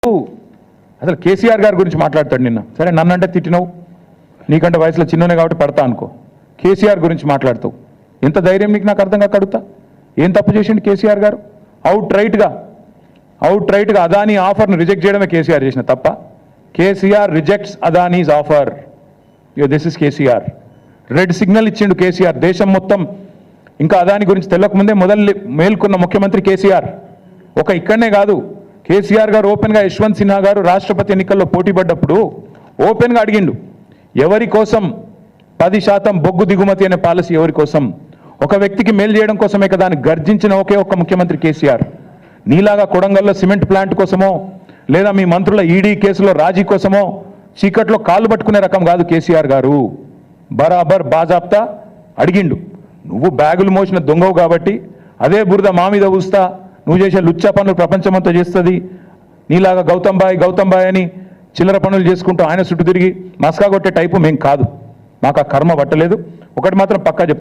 అసలు కేసీఆర్ గారి గురించి మాట్లాడతాడు నిన్న. సరే నన్నంటే తిట్టినావు, నీకంటే వయసులో చిన్ననే కాబట్టి పడతా అనుకో. కేసీఆర్ గురించి మాట్లాడతావు, ఎంత ధైర్యం నీకు? నాకు అర్థం కాక అడుగుతా, ఏం తప్పు చేసిండు కేసీఆర్ గారు? అవుట్ రైట్గా అదానీ ఆఫర్ను రిజెక్ట్ చేయడమే కేసీఆర్ చేసిన తప్ప. KCR rejects Adanis offer. This is KCR. Red signal ఇచ్చిండు కేసీఆర్. దేశం మొత్తం ఇంకా అదాని గురించి తెలియకముందే మేల్కొన్న ముఖ్యమంత్రి కేసీఆర్. ఇక్కడనే కాదు, కేసీఆర్ గారు ఓపెన్గా యశ్వంత్ సిన్హా గారు రాష్ట్రపతి ఎన్నికల్లో పోటీ పడ్డప్పుడు ఓపెన్గా అడిగిండు, ఎవరి కోసం 10% బొగ్గు దిగుమతి అనే పాలసీ ఎవరి కోసం? ఒక వ్యక్తికి మేలు చేయడం కోసమే కదా అని గర్జించిన ఒకే ఒక్క ముఖ్యమంత్రి కేసీఆర్. నీలాగా కొడంగల్లో సిమెంట్ ప్లాంట్ కోసమో లేదా మీ మంత్రుల ఈడీ కేసులో రాజీ కోసమో చీకట్లో కాళ్ళు పట్టుకునే రకం కాదు కేసీఆర్ గారు. బరాబర్ బాజాప్తా అడిగిండు. నువ్వు బ్యాగులు మోసిన దొంగవు కాబట్టి అదే బురద మా మీద ఊస్తా, నువ్వు చేసే లుచ్చా పనులు ప్రపంచమంతా చేస్తుంది, నీలాగా గౌతమ్ బాయ్ అని చిల్లర పనులు చేసుకుంటూ ఆయన చుట్టూ తిరిగి మస్కా కొట్టే టైపు మేం కాదు. మాకు ఆ కర్మ పట్టలేదు. ఒకటి మాత్రం పక్కా